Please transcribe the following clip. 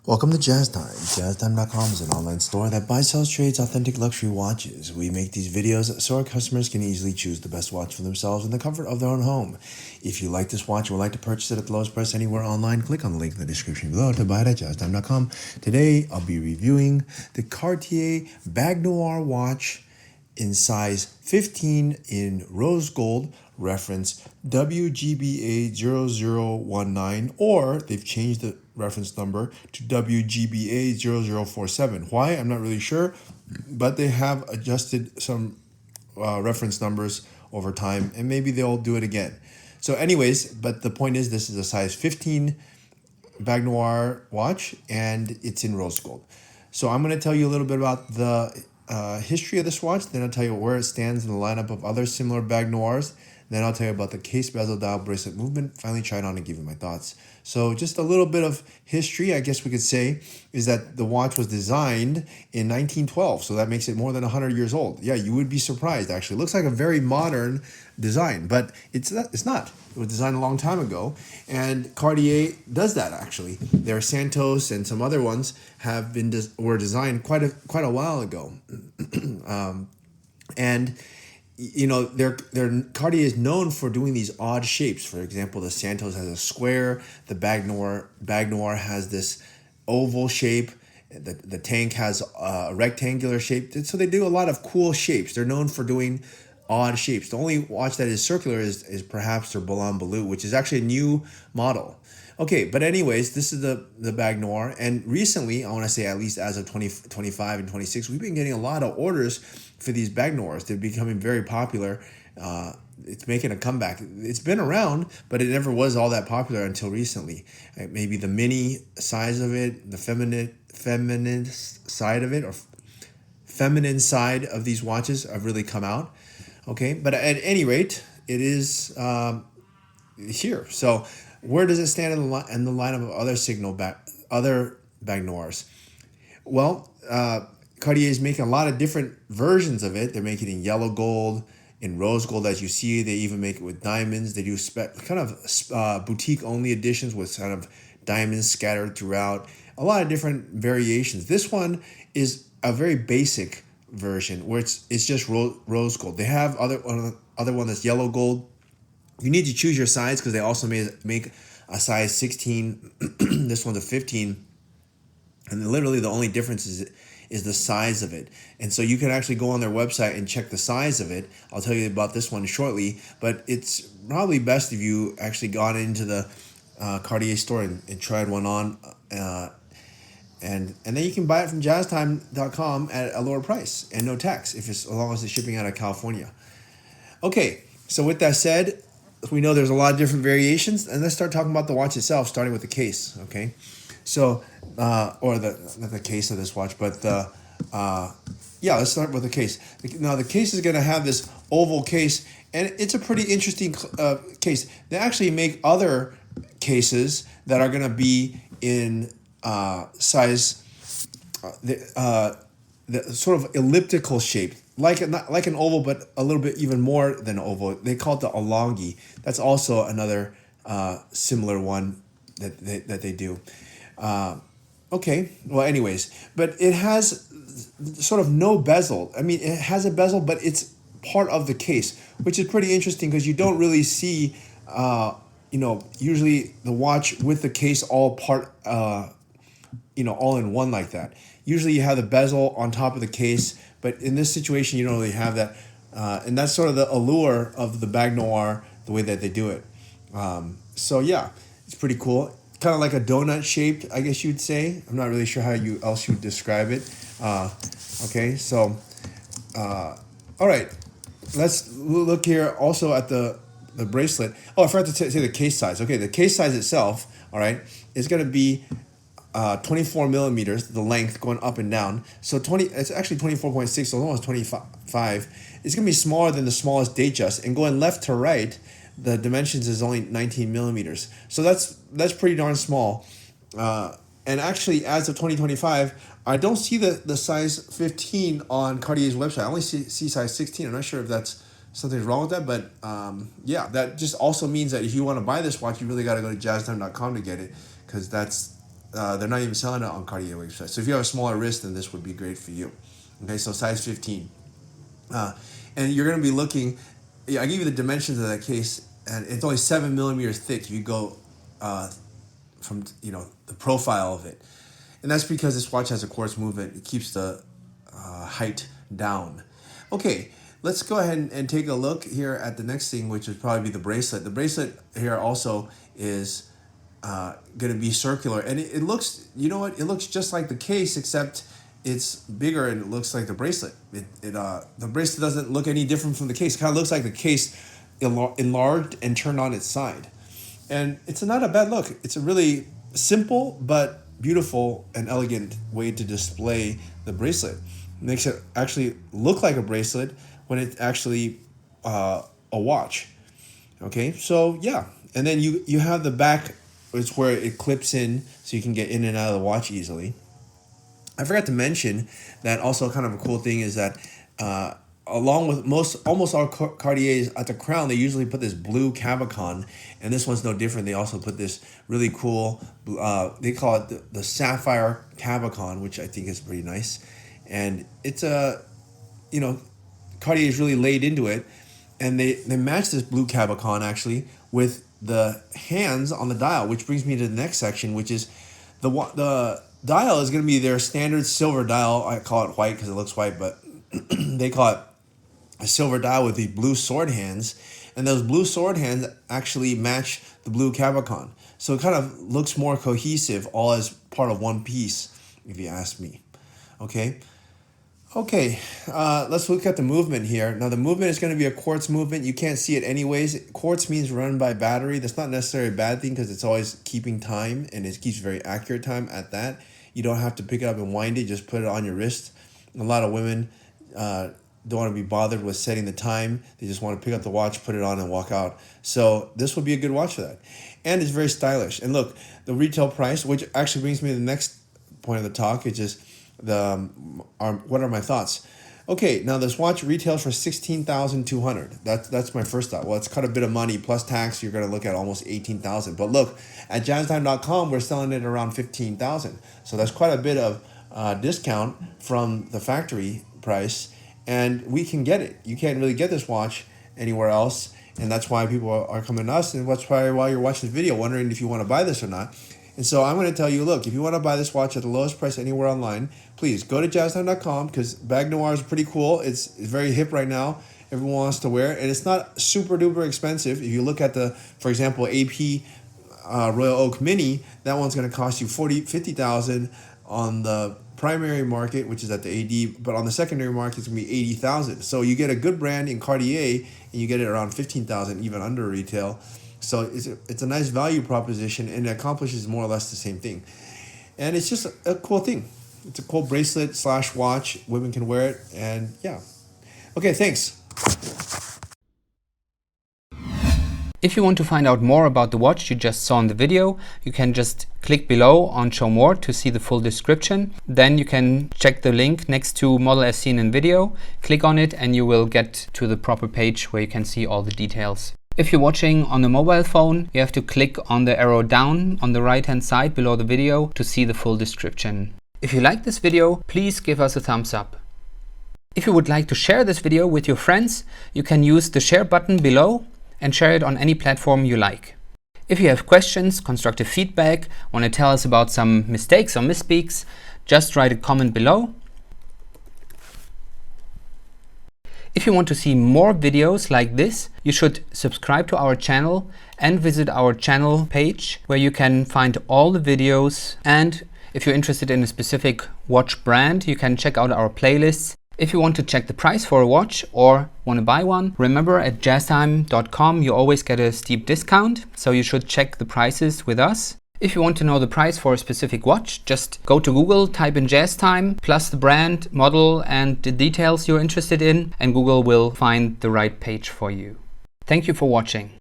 Welcome to Jazz Time. JazzTime.com is an online store that buys, sells, trades authentic luxury watches. We make these videos so our customers can easily choose the best watch for themselves in the comfort of their own home. If you like this watch and would like to purchase it at the lowest price anywhere online, click on the link in the description below to buy it at JazzTime.com. Today, I'll be reviewing the Cartier Baignoire watch in size 15 in rose gold, reference WGBA0019, or they've changed the reference number to WGBA0047. Why? I'm not really sure, but they have adjusted some reference numbers over time, and maybe they'll do it again. So anyways, but the point is this is a size 15 Baignoire watch, and it's in rose gold. So I'm going to tell you a little bit about the history of this watch, then I'll tell you where it stands in the lineup of other similar Baignoires. Then I'll tell you about the case, bezel, dial, bracelet movement. Finally, try it on and give you my thoughts. So just a little bit of history, I guess we could say, is that the watch was designed in 1912. So that makes it more than 100 years old. Yeah, you would be surprised, actually. It looks like a very modern design, but it's not. It was designed a long time ago. And Cartier does that, actually. Their Santos and some other ones have been were designed quite a while ago. And you know, their Cartier is known for doing these odd shapes. For example, the Santos has a square. The Baignoire has this oval shape. The tank has a rectangular shape. So they do a lot of cool shapes. They're known for doing odd shapes. The only watch that is circular is perhaps their Boulan Balut, which is actually a new model. Okay, but anyways, this is the Baignoire, and recently, I want to say at least as of 2025 and 26, we've been getting a lot of orders for these Baignoires. They're becoming very popular. It's making a comeback. It's been around, but it never was all that popular until recently. Maybe the mini size of it, the feminine side of it, or feminine side of these watches have really come out. Okay, but at any rate, it is here. So where does it stand in the lineup of other Baignoires? Well, Cartier is making a lot of different versions of it. They're making it in yellow gold, in rose gold, as you see. They even make it with diamonds. They do kind of boutique-only editions with kind of diamonds scattered throughout. A lot of different variations. This one is a very basic version where it's just rose gold. They have other one that's yellow gold. You need to choose your size because they also make a size 16. This one's a 15. And literally the only difference is the size of it. And so you can actually go on their website and check the size of it. I'll tell you about this one shortly. But it's probably best if you actually got into the Cartier store and tried one on. And then you can buy it from JazzTime.com at a lower price and no tax as long as it's shipping out of California. Okay, so with that said, we know there's a lot of different variations, and let's start talking about the watch itself, starting with the case. Okay, so or not the case of this watch, but let's start with the case. Now the case is going to have this oval case, and it's a pretty interesting case. They actually make other cases that are going to be in size, the sort of elliptical shape, like an oval, but a little bit even more than oval. They call it the Alongi. That's also another similar one that they do. Okay, well, anyways, but it has sort of no bezel. I mean, it has a bezel, but it's part of the case, which is pretty interesting because you don't really see, usually the watch with the case all part, all in one like that. Usually you have the bezel on top of the case, but in this situation, you don't really have that. And that's sort of the allure of the Baignoire, the way that they do it. So yeah, it's pretty cool. Kind of like a donut shaped, I guess you'd say. I'm not really sure how else you would describe it. Okay, so, all right. Let's look here also at the bracelet. Oh, I forgot to say the case size. Okay, the case size itself, all right, is going to be 24 millimeters, the length going up and down. So it's actually 24.6, so almost 25. It's going to be smaller than the smallest Datejust. And going left to right, the dimensions is only 19 millimeters. So that's pretty darn small. And actually, as of 2025, I don't see the size 15 on Cartier's website. I only see size 16. I'm not sure if that's something's wrong with that, but that just also means that if you want to buy this watch, you really got to go to jazztime.com to get it, because that's they're not even selling it on Cartier website. So if you have a smaller wrist, then this would be great for you. Okay, so size 15. And you're going to be looking, I give you the dimensions of that case, and it's only 7 millimeters thick. You go from, the profile of it. And that's because this watch has a quartz movement. It keeps the height down. Okay, let's go ahead and take a look here at the next thing, which would probably be the bracelet. The bracelet here also is going to be circular. And it looks, you know what? It looks just like the case, except it's bigger and it looks like the bracelet. The bracelet doesn't look any different from the case. It kind of looks like the case enlarged and turned on its side. And it's not a bad look. It's a really simple but beautiful and elegant way to display the bracelet. It makes it actually look like a bracelet when it's actually a watch. Okay, so yeah. And then you have the back, it's where it clips in so you can get in and out of the watch easily. I forgot to mention that also kind of a cool thing is that along with almost all Cartiers at the crown, they usually put this blue cabicon, and this one's no different. They also put this really cool, they call it the sapphire cabicon, which I think is pretty nice. And it's Cartier is really laid into it, and they match this blue cabicon actually with the hands on the dial, which brings me to the next section, which is the dial is going to be their standard silver dial. I call it white because it looks white, but they call it a silver dial with the blue sword hands, and those blue sword hands actually match the blue cabicon. So it kind of looks more cohesive, all as part of one piece, if you ask me. Okay, let's look at the movement here. Now the movement is going to be a quartz movement. You can't see it anyways. Quartz means run by battery. That's not necessarily a bad thing because it's always keeping time, and it keeps very accurate time at that. You don't have to pick it up and wind it, just put it on your wrist. A lot of women don't want to be bothered with setting the time. They just want to pick up the watch, put it on, and walk out. So this would be a good watch for that. And it's very stylish. And look, the retail price, which actually brings me to the next point of the talk, which is what are my thoughts? Okay, now this watch retails for $16,200. That's my first thought. Well, it's cut a bit of money plus tax. You're going to look at almost $18,000. But look, at jazztime.com, we're selling it around $15,000. So that's quite a bit of discount from the factory price, and we can get it. You can't really get this watch anywhere else, and that's why people are coming to us, and that's probably why you're watching this video, wondering if you want to buy this or not. And so I'm going to tell you, look, if you want to buy this watch at the lowest price anywhere online, please go to jazztime.com, because Baignoire is pretty cool. It's very hip right now. Everyone wants to wear it, and it's not super duper expensive. If you look at for example, AP Royal Oak Mini, that one's going to cost you $50,000 on the primary market, which is at the AD, but on the secondary market, it's going to be $80,000. So you get a good brand in Cartier, and you get it around $15,000, even under retail. So it's a nice value proposition, and it accomplishes more or less the same thing. And it's just a cool thing. It's a cool bracelet / watch. Women can wear it, and yeah. Okay, thanks. If you want to find out more about the watch you just saw in the video, you can just click below on Show More to see the full description. Then you can check the link next to model as seen in video, click on it, and you will get to the proper page where you can see all the details. If you're watching on a mobile phone, you have to click on the arrow down on the right hand side below the video to see the full description. If you like this video, please give us a thumbs up. If you would like to share this video with your friends, you can use the share button below and share it on any platform you like. If you have questions, constructive feedback, want to tell us about some mistakes or misspeaks, just write a comment below. If you want to see more videos like this, you should subscribe to our channel and visit our channel page where you can find all the videos. And if you're interested in a specific watch brand, you can check out our playlists. If you want to check the price for a watch or want to buy one, remember at jazztime.com you always get a steep discount, so you should check the prices with us. If you want to know the price for a specific watch, just go to Google, type in JazzTime, plus the brand, model, and the details you're interested in, and Google will find the right page for you. Thank you for watching.